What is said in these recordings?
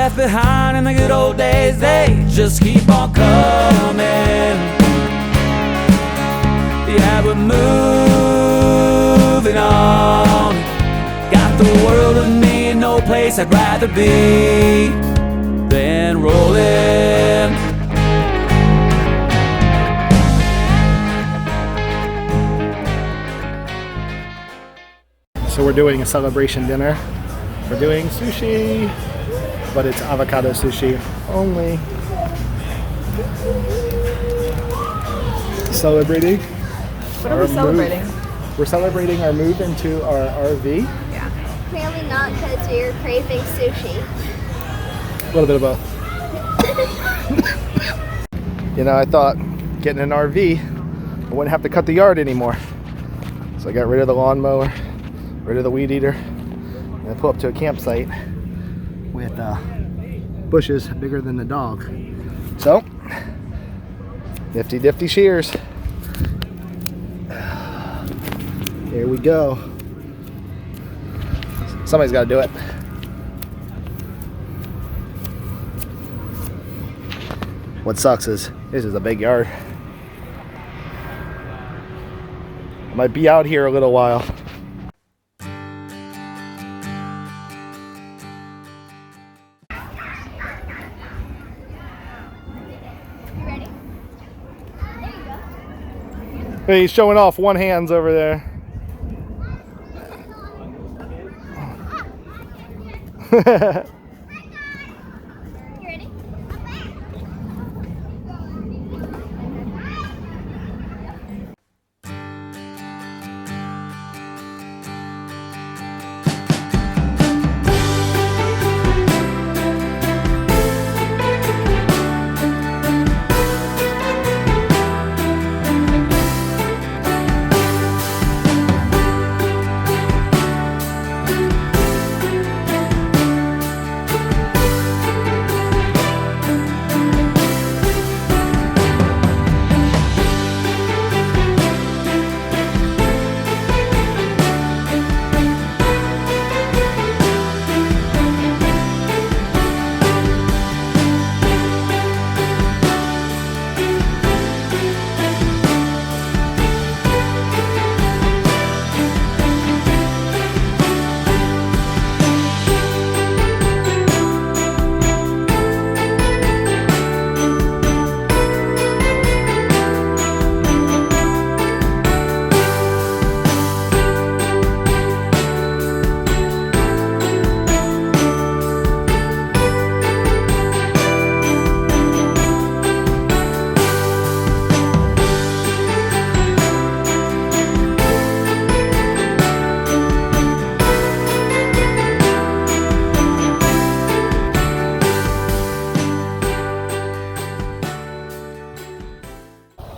left behind in the good old days, they just keep on coming. Yeah, we're moving on. Got the world with me and no place I'd rather be than rolling. So we're doing a celebration dinner. We're doing sushi, but it's avocado sushi only. Celebrating. What are we celebrating? We're celebrating our move into our RV. Yeah. Clearly not, because you're craving sushi. A little bit of both. You know, I thought getting an RV, I wouldn't have to cut the yard anymore. So I got rid of the lawnmower, rid of the weed eater, and I pull up to a campsite with bushes bigger than the dog. So, nifty shears. Here we go. Somebody's got to do it. What sucks is this is a big yard. I might be out here a little while. Hey, he's showing off one hand's over there. You ready?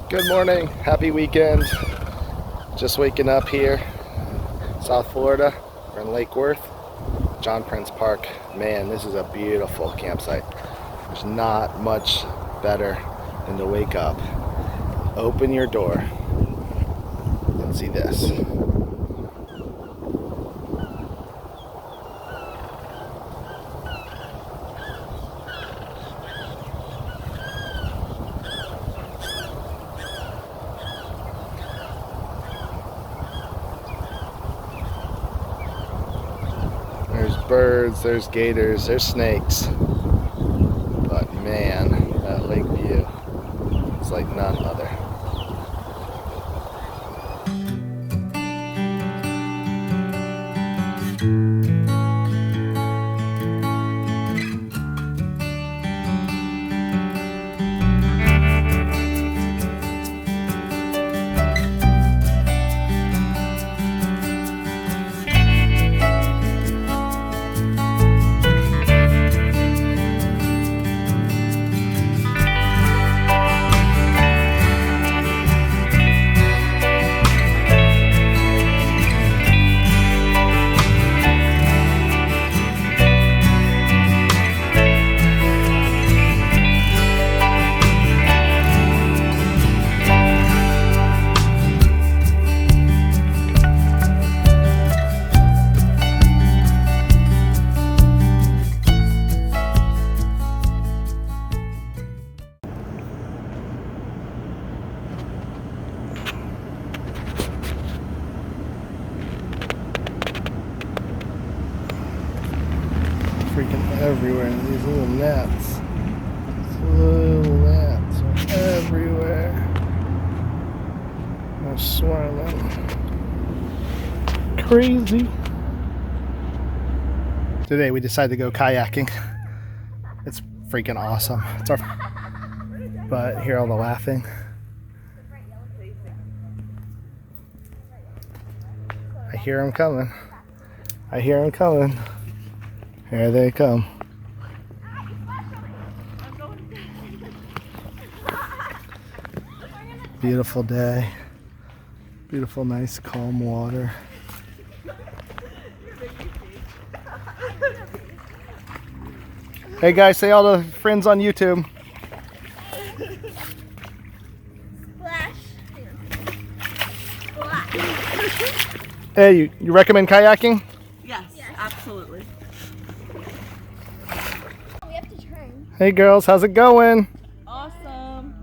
Good morning, happy weekend. Just waking up here, South Florida. We're in Lake Worth, John Prince Park. Man, this is a beautiful campsite. There's not much better than to wake up, open your door, and see this. There's birds, there's gators, there's snakes. But man, that lake view is like none other. everywhere. These little gnats. These little gnats are everywhere. I'm swarming. Crazy. Today we decided to go kayaking. It's freaking awesome. It's our but hear all the laughing. I hear them coming. I hear them coming. Here they come. Beautiful day. Beautiful, nice, calm water. Hey guys, say all the friends on YouTube. Splash. Splash. Hey, you recommend kayaking? Yes, absolutely. We have to turn. Hey girls, how's it going? Awesome.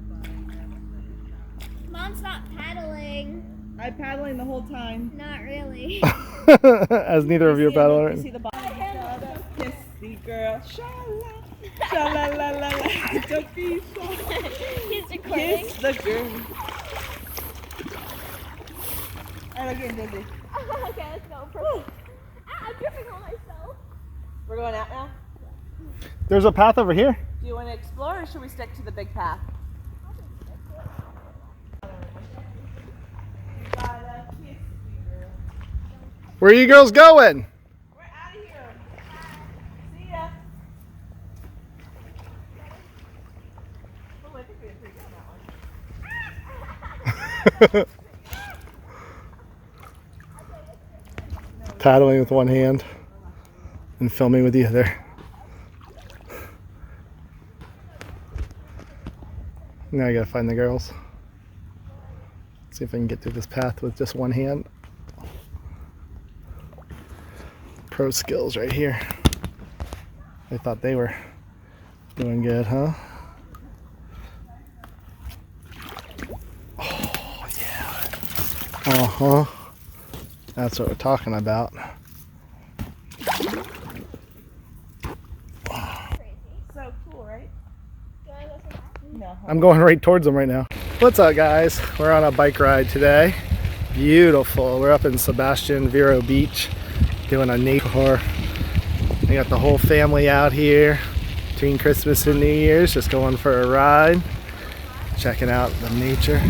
Mom's not paddling. I'm paddling the whole time. Not really. As neither of you are You paddling. see the bottom? Kiss the girl. Sha-la. Sha-la-la-la-la. Don't be shy. He's recording. Kiss the girl. Alright, I'm getting dizzy. Okay, let's go. Perfect. I'm tripping on myself. We're going out now? There's a path over here. Do you want to explore or should we stick to the big path? Where are you girls going? We're out of here. See ya. Oh, I think we did pretty good on that one. Paddling with one hand and filming with the other. Now I gotta find the girls. See if I can get through this path with just one hand. Pro skills right here. They thought they were doing good, huh? Oh, yeah. Uh-huh. That's what we're talking about. So cool, right? No. I'm going right towards them right now. What's up, guys? We're on a bike ride today. Beautiful. We're up in Sebastian Vero Beach doing a nature. We got the whole family out here between Christmas and New Year's, just going for a ride, checking out the nature.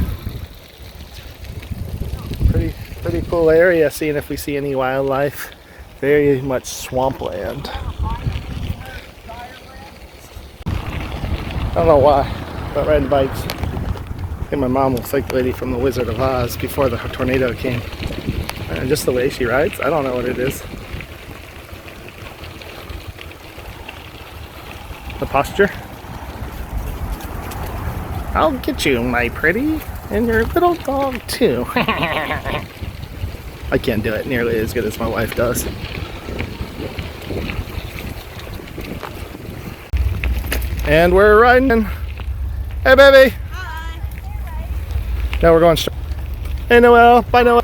Pretty cool area, seeing if we see any wildlife. Very much swampland. I don't know why, but riding bikes. I think my mom looks like the lady from The Wizard of Oz before the tornado came. And just the way she rides, I don't know what it is. The posture. I'll get you, my pretty, and your little dog too. I can't do it nearly as good as my wife does. And we're riding. Hey, baby. Hi. Now we're going straight. Hey, Noelle. Bye, Noelle.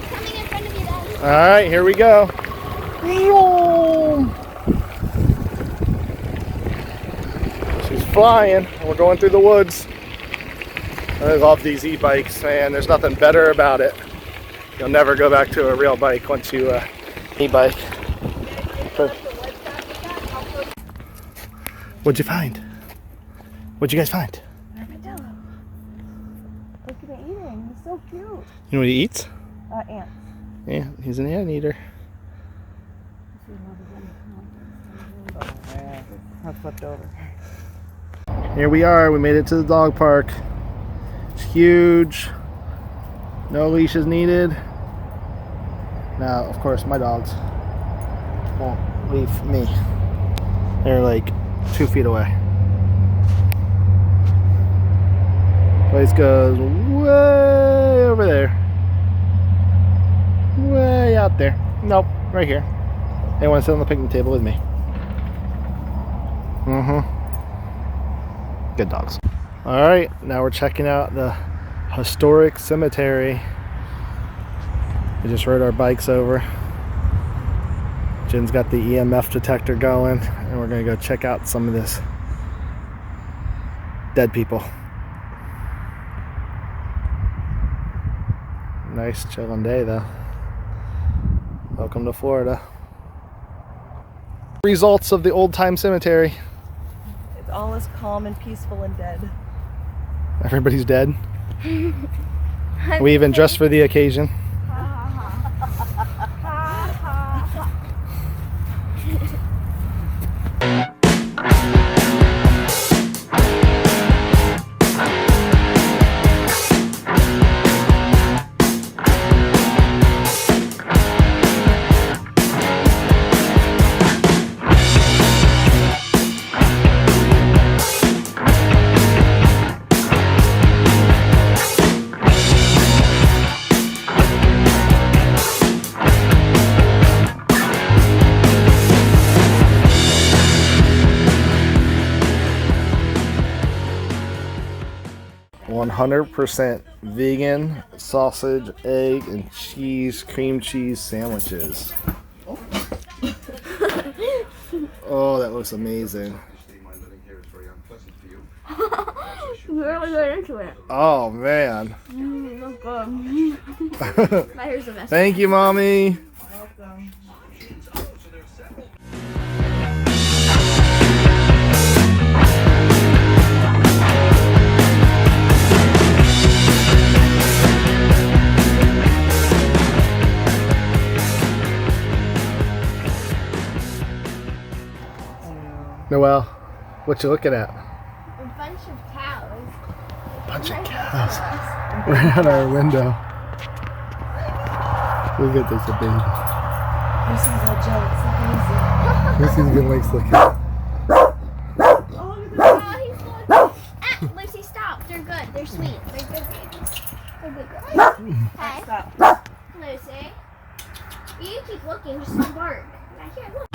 Coming in front of you, Dad. All right, here we go. She's flying. We're going through the woods. I love these e-bikes, man. There's nothing better about it. You'll never go back to a real bike once you e-bike. What'd you find? What'd you guys find? Armadillo. Look at it eating. He's so cute. You know what he eats? Ants. Yeah, he's an anteater. I flipped over. Here we are. We made it to the dog park. It's huge. No leashes needed. Now, of course, my dogs won't leave me. They're like 2 feet away. Place goes way over there. Way out there. Nope, right here. They want to sit on the picnic table with me. Good dogs. All right, now we're checking out the historic cemetery. We just rode our bikes over. Jen's got the EMF detector going, and we're gonna go check out some of this dead people. Nice chilling day though. Welcome to Florida. Results of the old time cemetery. It's all as calm and peaceful and dead. Everybody's dead. We even dressed for the occasion. 100% vegan sausage, egg, and cheese, cream cheese sandwiches. Oh, that looks amazing. Really good into it. Oh, man. Looks good. My hair's a mess. Thank you, Mommy. Welcome. Noelle, what you looking at? A bunch of cows. Bunch of cows. Right out our window. Look at this baby. Lucy's all jealous. Lucy's been like looking. Oh, he's going. Ah, Lucy, stop. They're good. They're sweet. They're good babies. They're good girls. Hey, Stop. Lucy. You keep looking. Just don't bark. Right here, look.